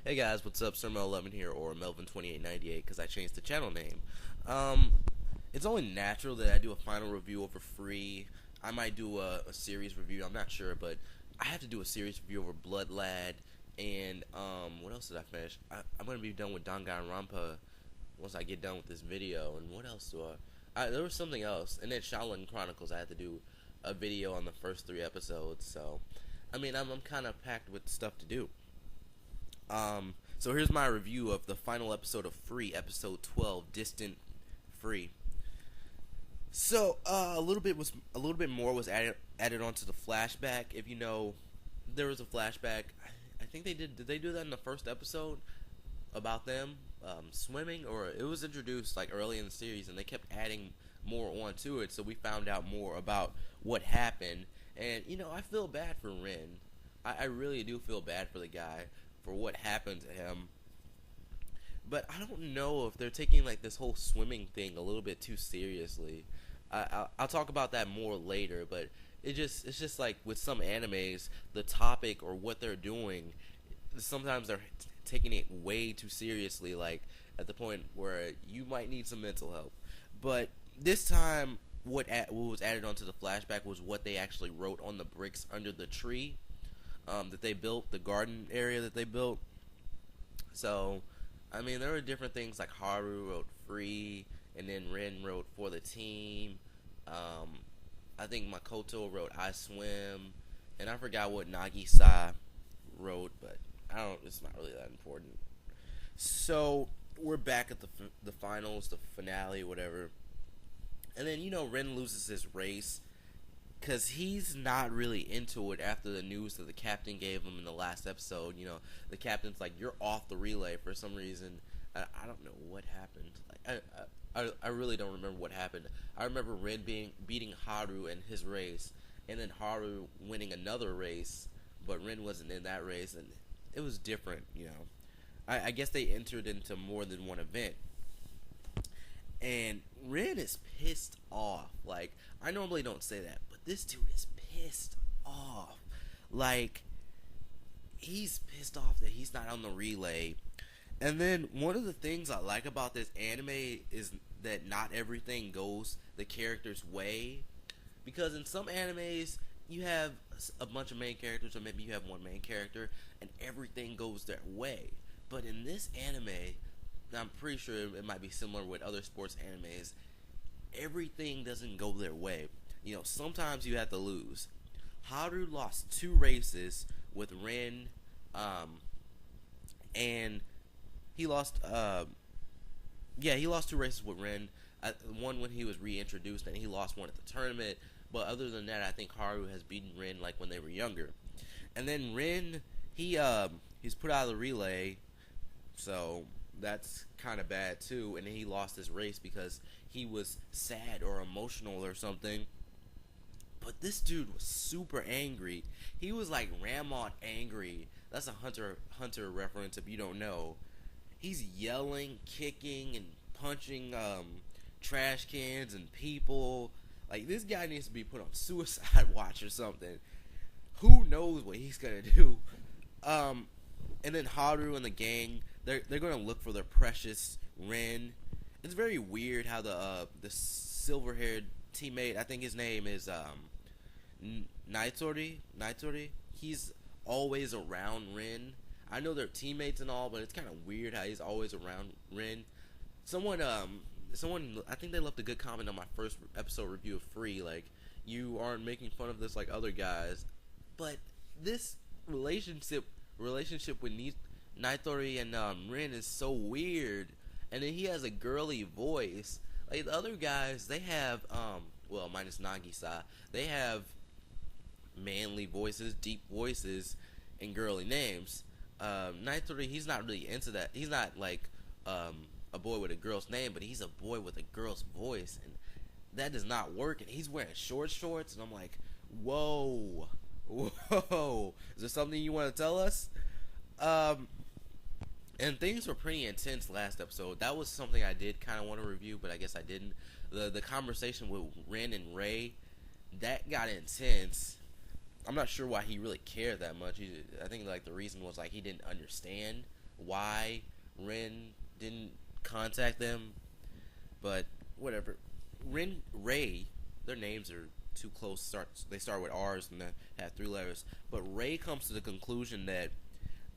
Hey guys, what's up? Sir11 here, or Melvin2898, because I changed the channel name. It's only natural that I do a final review over Free. I might do a series review, I'm not sure, but I have to do a series review over Blood Lad, and, what else did I finish? I'm going to be done with Danganronpa once I get done with this video, and what else there was something else, and then Shaolin Chronicles, I had to do a video on the first 3 episodes, so, I mean, I'm kind of packed with stuff to do. So here's my review of the final episode of Free, episode 12, Distant Free. So a little bit more was added onto the flashback. If you know, there was a flashback. I think they did. Did they do that in the first episode about them swimming, or it was introduced like early in the series, and they kept adding more onto it. So we found out more about what happened, and I feel bad for Rin. I really do feel bad for the guy for what happened to him. But I don't know if they're taking like this whole swimming thing a little bit too seriously. I'll talk about that more later, but it's just like with some animes, the topic or what they're doing, sometimes they're taking it way too seriously, like at the point where you might need some mental help. But this time, what was added onto the flashback was what they actually wrote on the bricks under the tree that they built, the garden area that they built. So, I mean, there were different things like Haru wrote free, and then Rin wrote for the team. I think Makoto wrote I swim, and I forgot what Nagisa wrote, but it's not really that important. So, we're back at the finals, the finale, whatever. And then, Rin loses his race because he's not really into it after the news that the captain gave him in the last episode. The captain's like, you're off the relay for some reason. I don't know what happened. Like, I really don't remember what happened. I remember Rin beating Haru in his race, and then Haru winning another race, but Rin wasn't in that race, and it was different, I guess they entered into more than one event. And Rin is pissed off. Like, I normally don't say that, but this dude is pissed off. Like, he's pissed off that he's not on the relay. And then one of the things I like about this anime is that not everything goes the character's way. Because in some animes, you have a bunch of main characters, or maybe you have one main character, and everything goes their way. But in this anime, I'm pretty sure it might be similar with other sports animes, everything doesn't go their way. Sometimes you have to lose. Haru lost 2 races with Rin, and he lost, he lost 2 races with Rin. One when he was reintroduced, and he lost one at the tournament. But other than that, I think Haru has beaten Rin like when they were younger. And then Rin, he's put out of the relay, so that's kind of bad too. And then he lost his race because he was sad or emotional or something. But this dude was super angry. He was like Ramon angry. That's a Hunter reference if you don't know. He's yelling, kicking, and punching trash cans and people. Like, this guy needs to be put on suicide watch or something. Who knows what he's gonna do? And then Haru and the gang, they're gonna look for their precious Rin. It's very weird how the silver-haired teammate, I think his name is Naitori. He's always around Rin. I know they're teammates and all, but it's kind of weird how he's always around Rin. Someone, I think they left a good comment on my first episode review of Free, like, you aren't making fun of this like other guys. But this relationship with Naitori and Rin is so weird. And then he has a girly voice. Like, the other guys, they have, well, minus Nagisa, they have manly voices, deep voices, and girly names. Naitori, he's not really into that. He's not like a boy with a girl's name, but he's a boy with a girl's voice, and that does not work. And he's wearing shorts, and I'm like, whoa, is there something you want to tell us? And things were pretty intense last episode. That was something I did kind of want to review, but I guess I didn't. The conversation with Rin and Rei, that got intense. I'm not sure why he really cared that much. I think like the reason was like he didn't understand why Rin didn't contact them, but whatever. Rei, their names are too close. They start with R's and that have 3 letters. But Rei comes to the conclusion that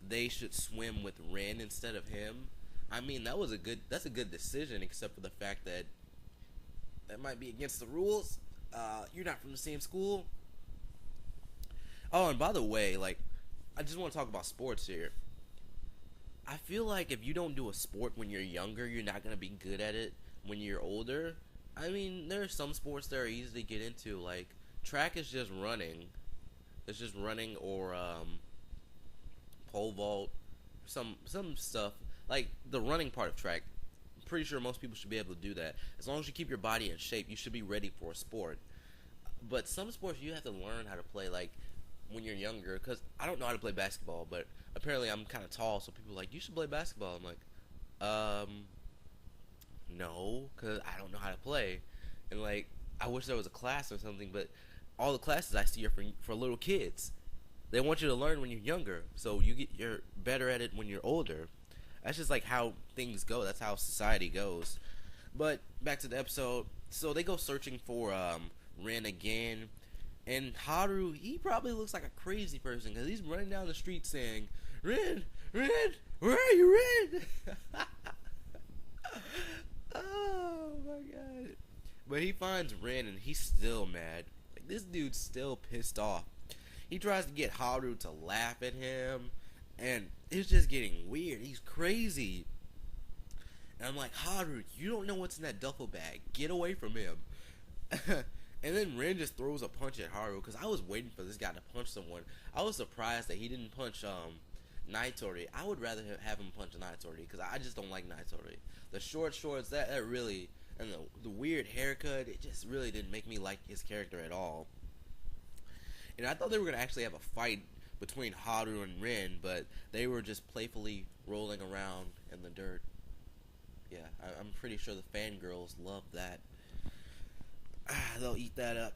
they should swim with Rin instead of him. I mean, that's a good decision, except for the fact that that might be against the rules. You're not from the same school. Oh, and by the way, like, I just want to talk about sports here. I feel like if you don't do a sport when you're younger, you're not gonna be good at it when you're older. I mean, there are some sports that are easy to get into. Like, track is just running. It's just running, or pole vault, some stuff like the running part of track. I'm pretty sure most people should be able to do that. As long as you keep your body in shape, you should be ready for a sport. But some sports you have to learn how to play, like when you're younger. Because I don't know how to play basketball, but apparently I'm kind of tall, so people are like, you should play basketball. I'm like, no, because I don't know how to play. And like, I wish there was a class or something, but all the classes I see are for little kids. They want you to learn when you're younger, so you're better at it when you're older. That's just like how things go. That's how society goes. But back to the episode. So they go searching for Rin again, and Haru, he probably looks like a crazy person because he's running down the street saying, "Rin, Rin, where are you, Rin?" Oh my god! But he finds Rin and he's still mad. Like, this dude's still pissed off. He tries to get Haru to laugh at him, and it's just getting weird. He's crazy. And I'm like, Haru, you don't know what's in that duffel bag. Get away from him. And then Rin just throws a punch at Haru, because I was waiting for this guy to punch someone. I was surprised that he didn't punch Naitori. I would rather have him punch Naitori, because I just don't like Naitori. The short shorts, that really, and the weird haircut, it just really didn't make me like his character at all. And I thought they were going to actually have a fight between Haru and Rin, but they were just playfully rolling around in the dirt. Yeah, I'm pretty sure the fangirls love that. They'll eat that up.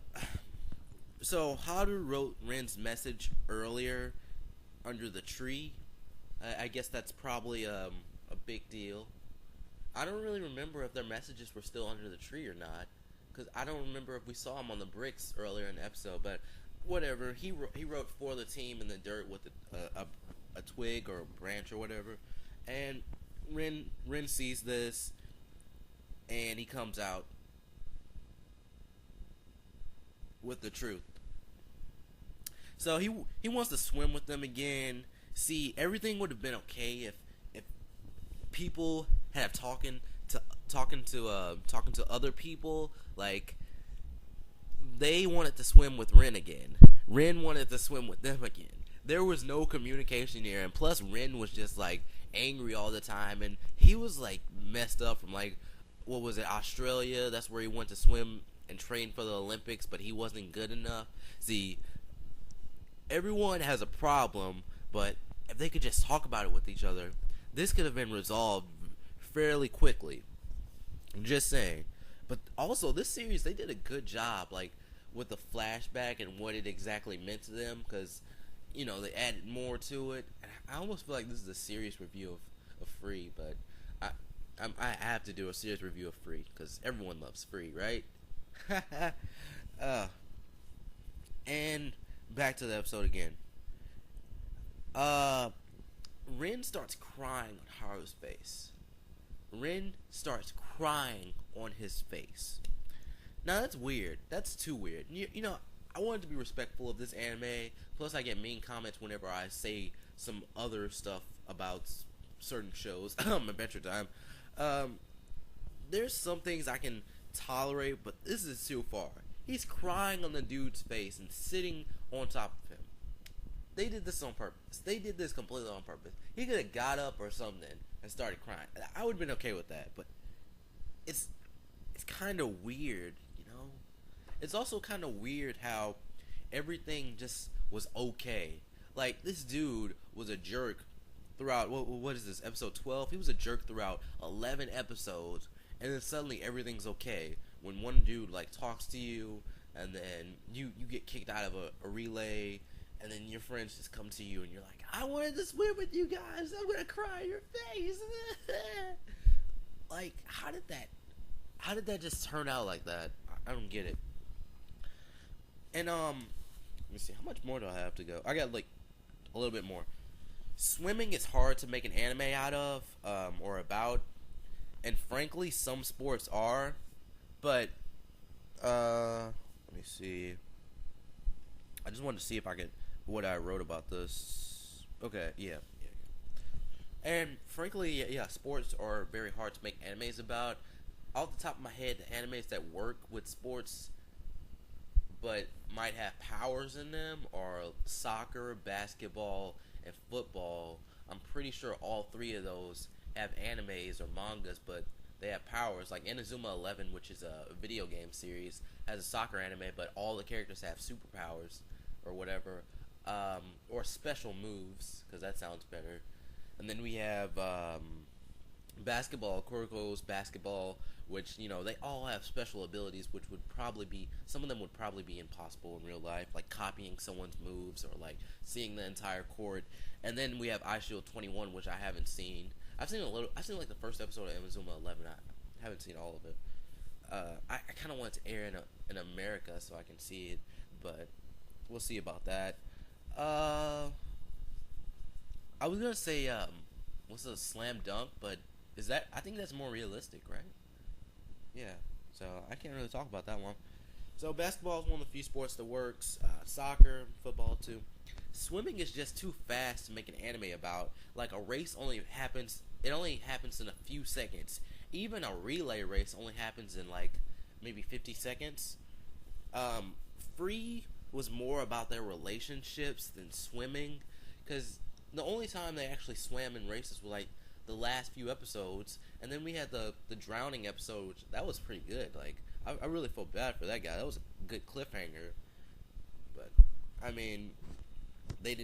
So Haru wrote Rin's message earlier under the tree. I guess that's probably a big deal. I don't really remember if their messages were still under the tree or not, because I don't remember if we saw them on the bricks earlier in the episode, but whatever. He wrote for the team in the dirt with a twig or a branch or whatever, and Rin sees this, and he comes out with the truth. So he wants to swim with them again. See, everything would have been okay if people had talking to other people. Like, they wanted to swim with Rin again. Rin wanted to swim with them again. There was no communication here, and plus Rin was just like angry all the time, and he was like messed up from, like, what was it, Australia? That's where he went to swim and train for the Olympics, but he wasn't good enough. See, everyone has a problem, but if they could just talk about it with each other, this could have been resolved fairly quickly. I'm just saying. But also, this series, they did a good job, like, with the flashback and what it exactly meant to them, because, you know, they added more to it. And I almost feel like this is a serious review of Free, but I have to do a serious review of Free, because everyone loves Free, right? And back to the episode again. Rin starts crying on Haru's face. Rin starts crying on his face. Now that's weird. That's too weird. You know, I wanted to be respectful of this anime. Plus, I get mean comments whenever I say some other stuff about certain shows. Adventure Time. There's some things I can tolerate, but this is too far. He's crying on the dude's face and sitting on top of him. They did this on purpose. They did this completely on purpose. He could have got up or something and started crying. I would have been okay with that, but it's kind of weird, you know? It's also kind of weird how everything just was okay. Like, this dude was a jerk throughout, what is this, episode 12? He was a jerk throughout 11 episodes, and then suddenly everything's okay. When one dude, like, talks to you, and then you get kicked out of a relay, and then your friends just come to you and you're like, I wanted to swim with you guys, I'm gonna cry in your face. Like, how did that just turn out like that? I don't get it. And let me see, how much more do I have to go? I got like a little bit more. Swimming is hard to make an anime out of, or about, and frankly some sports are, but let me see. I just wanted to see if I could what I wrote about this. Okay, yeah. And frankly, yeah, sports are very hard to make animes about. Off the top of my head, the animes that work with sports but might have powers in them are soccer, basketball, and football. I'm pretty sure all three of those have animes or mangas, but they have powers. Like Inazuma 11, which is a video game series, has a soccer anime, but all the characters have superpowers or whatever, or special moves, because that sounds better. And then we have basketball, Kuroko's basketball, which, you know, they all have special abilities, which would probably be, some of them would probably be impossible in real life, like copying someone's moves or like seeing the entire court. And then we have iShield 21, which I haven't seen. I've seen like the first episode of Inazuma 11. I haven't seen all of it. I kind of want it to air in America so I can see it, but we'll see about that. I was gonna say what's a slam dunk, but is that, I think that's more realistic, right? Yeah, so I can't really talk about that one. So basketball is one of the few sports that works. Soccer, football too. Swimming is just too fast to make an anime about. Like a race only happens in a few seconds. Even a relay race only happens in like maybe 50 seconds. Free was more about their relationships than swimming, because the only time they actually swam in races were like the last few episodes, and then we had the drowning episode, which that was pretty good. Like I really felt bad for that guy. That was a good cliffhanger. But I mean, they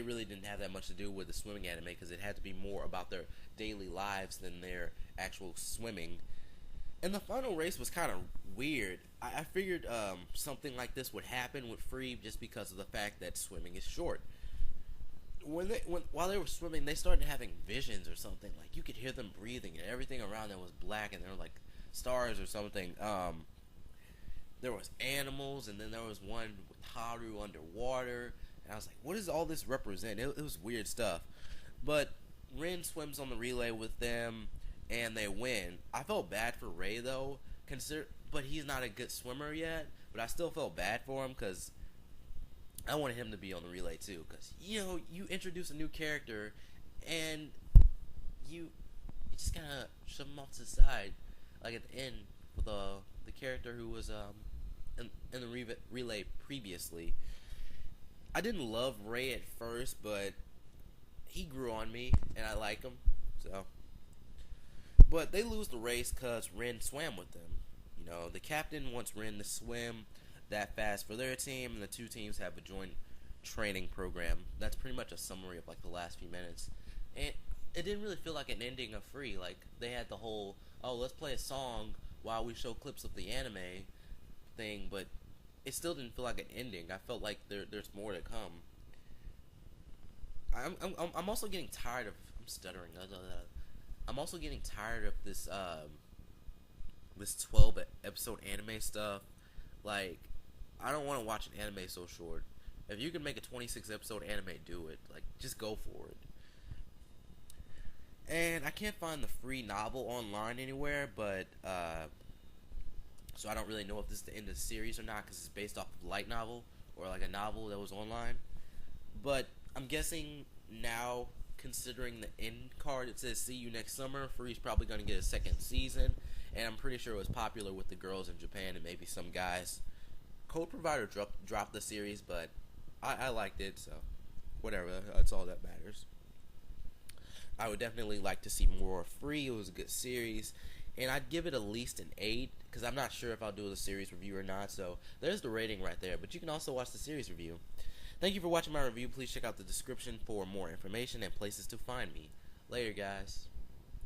really didn't have that much to do with the swimming anime, because it had to be more about their daily lives than their actual swimming. And the final race was kind of weird. I figured something like this would happen with Free just because of the fact that swimming is short. While they were swimming, they started having visions or something. Like you could hear them breathing, and everything around them was black, and they were like stars or something. There was animals, and then there was one with Haru underwater, and I was like, "What does all this represent?" It was weird stuff. But Rin swims on the relay with them, and they win. I felt bad for Rei though, but he's not a good swimmer yet. But I still felt bad for him because I wanted him to be on the relay too, because you know, you introduce a new character and you just kind of shove him off to the side, like at the end with the character who was in the relay previously. I didn't love Rei at first, but he grew on me and I like him. So, but they lose the race because Rin swam with them. You know, the captain wants Rin to swim that fast for their team, and the two teams have a joint training program. That's pretty much a summary of like the last few minutes. And it didn't really feel like an ending of Free. Like they had the whole, oh, let's play a song while we show clips of the anime thing, but it still didn't feel like an ending. I felt like there's more to come. I'm also getting tired of, I'm stuttering. I'm also getting tired of this this 12 episode anime stuff. Like, I don't want to watch an anime so short. If you can make a 26 episode anime, do it. Like, just go for it. And I can't find the free novel online anywhere, but so I don't really know if this is the end of the series or not, because it's based off of a light novel or like a novel that was online. But I'm guessing now, considering the end card, it says see you next summer, Free's probably going to get a second season, and I'm pretty sure it was popular with the girls in Japan and maybe some guys. Code Provider dropped the series, but I liked it, so whatever, that's all that matters. I would definitely like to see more Free. It was a good series, and I'd give it at least an 8, because I'm not sure if I'll do the series review or not, so there's the rating right there, but you can also watch the series review. Thank you for watching my review. Please check out the description for more information and places to find me. Later, guys.